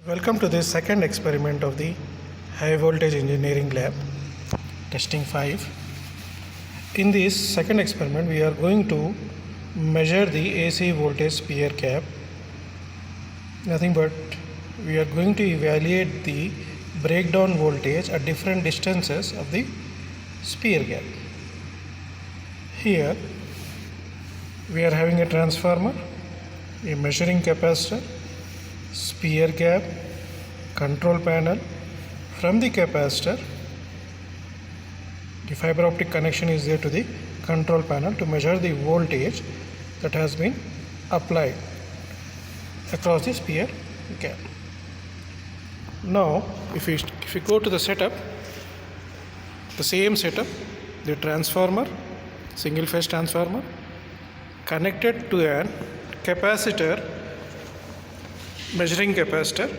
Welcome to this second experiment of the High Voltage Engineering Lab, testing 5. In this second experiment, we are going to measure the AC voltage sphere gap. Nothing but we are going to evaluate the breakdown voltage at different distances of the sphere gap. Here, we are having a transformer, a measuring capacitor, sphere gap, control panel. From the capacitor, the fiber optic connection is there to the control panel to measure the voltage that has been applied across the sphere gap. Now if we go to the setup, the same setup, the transformer, single phase transformer connected to a capacitor, measuring capacitor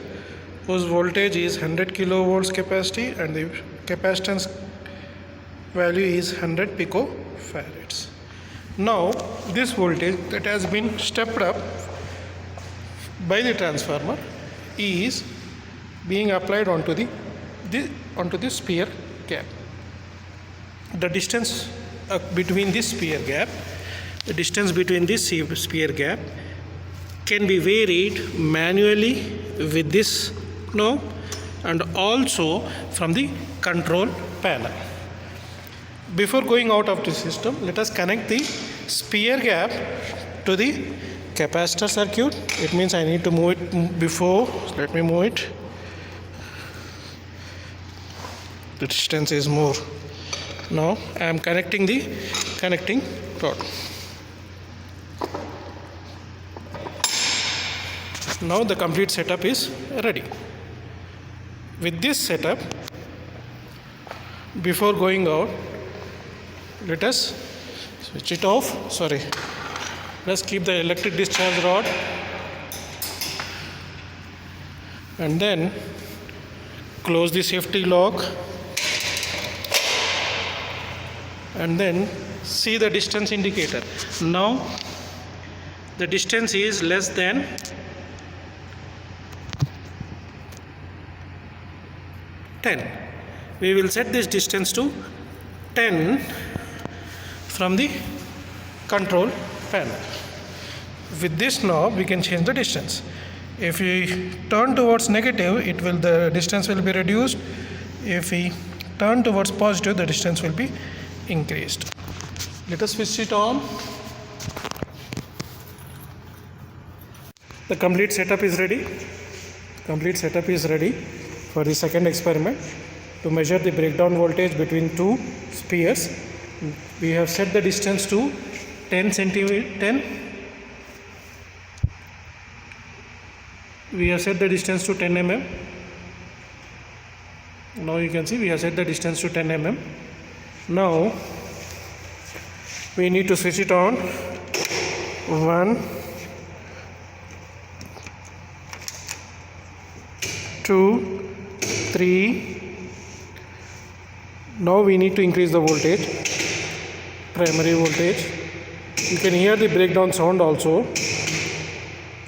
whose voltage is 100 kilovolts capacity and the capacitance value is 100 picofarads. Now this voltage that has been stepped up by the transformer is being applied onto the sphere gap. The distance between this sphere gap, the distance between this sphere gap can be varied manually with this knob and also from the control panel. Before going out of the system, let us connect the sphere gap to the capacitor circuit. It means I need to move it before. Let me move it. The distance is more. Now I am connecting the connecting rod. Now the complete setup is ready. With this setup, before going out, let us switch it off. Let's keep the electric discharge rod and then close the safety lock and then see the distance indicator. Now the distance is less than 10. We will set this distance to 10 from the control panel. With this knob we can change the distance. If we turn towards negative, the distance will be reduced. If we turn towards positive, the distance will be increased. Let us switch it on. The complete setup is ready. For the second experiment to measure the breakdown voltage between two spheres. We have set the distance to 10 centimeter. We have set the distance to 10 mm. Now you can see we have set the distance to 10 mm. Now we need to switch it on. 1, 2, 3. Now we need to increase the voltage, primary voltage. You can hear the breakdown sound also.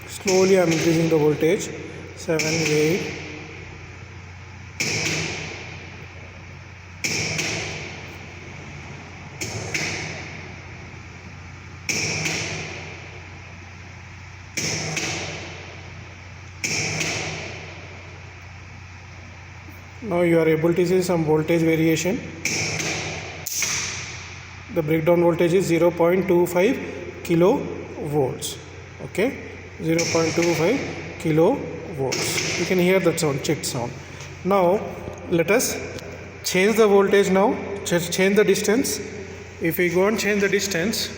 Slowly I am increasing the voltage. 7, 8. Now you are able to see some voltage variation. The breakdown voltage is 0.25 kilovolts. Okay, 0.25 kilovolts. You can hear that sound, checked sound. Now let us change the voltage now. Change the distance. If we go and change the distance,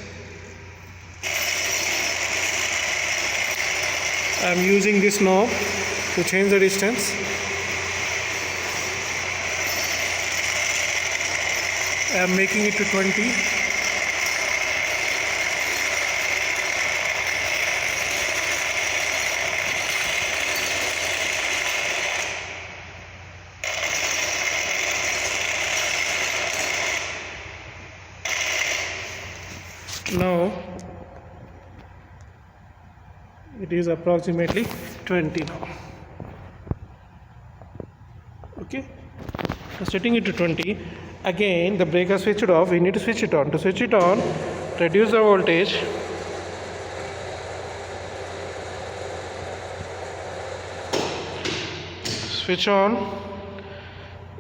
I am using this knob to change the distance. I am making it to 20. Now it is approximately 20 now. Okay, so setting it to 20. Again the breaker switched off, we need to switch it on. To switch it on, reduce the voltage, switch on,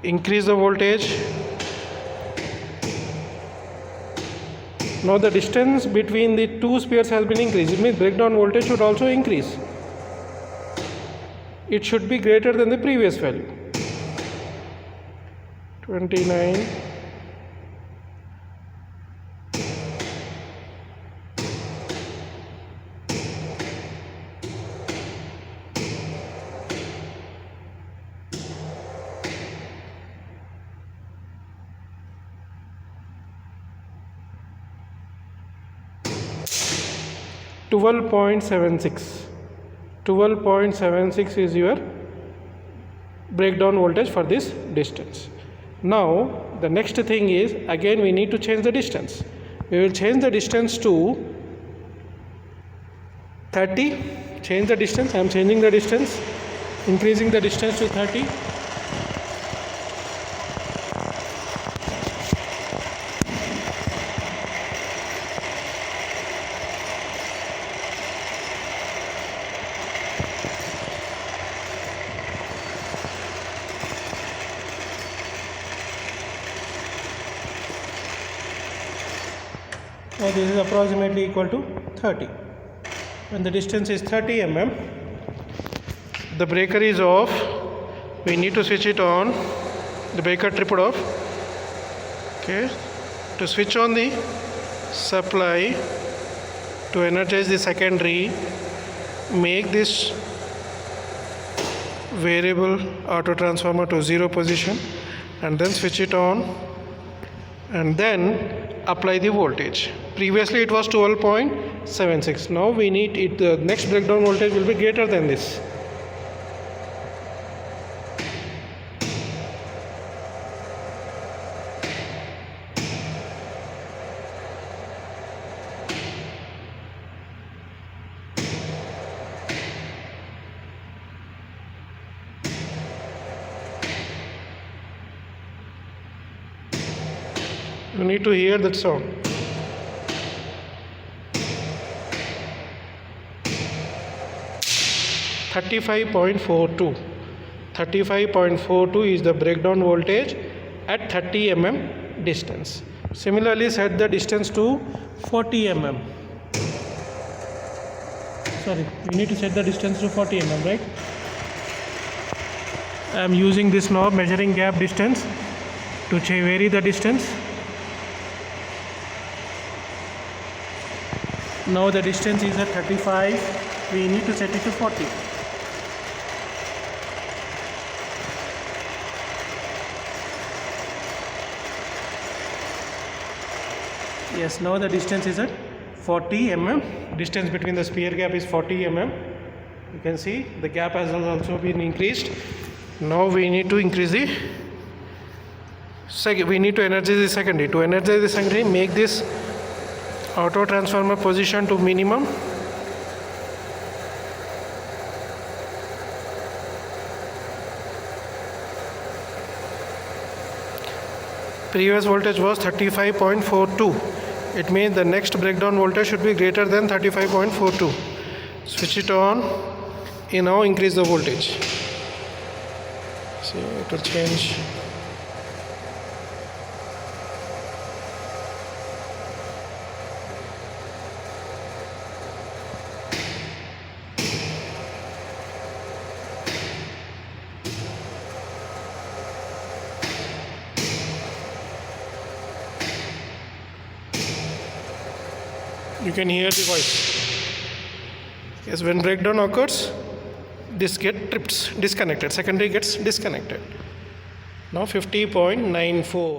increase the voltage. Now the distance between the two spheres has been increased. It means breakdown voltage should also increase. It should be greater than the previous value. 29. $12.76 is your breakdown voltage for this distance. Now the next thing is, again we need to change the distance. We will change the distance to 30. Change the distance. I am changing the distance, increasing the distance to 30. Now this is approximately equal to 30. When the distance is 30 mm, the breaker is off. We need to switch it on. The breaker tripped off. Okay. To switch on the supply, to energize the secondary, make this variable auto transformer to 0 position, and then switch it on, and then apply the voltage. Previously it was 12.76. Now we need it, the next breakdown voltage will be greater than this. You need to hear that sound. $35.42. 35.42 is the breakdown voltage at 30 mm distance. Similarly, set the distance to 40 mm. Sorry, we need to set the distance to 40 mm, right? I am using this knob, measuring gap distance, to vary the distance. Now the distance is at 35. We need to set it to 40. Yes, now the distance is at 40 mm. Distance between the sphere gap is 40 mm. You can see the gap has also been increased. Now we need to increase the we need to energize the secondary. To energize the secondary, make this auto transformer position to minimum. Previous voltage was 35.42. It means the next breakdown voltage should be greater than 35.42. Switch it on. You now increase the voltage. See, it will change. You can hear the voice. Yes, when breakdown occurs, this gets tripped, disconnected. Secondary gets disconnected. Now 50.94.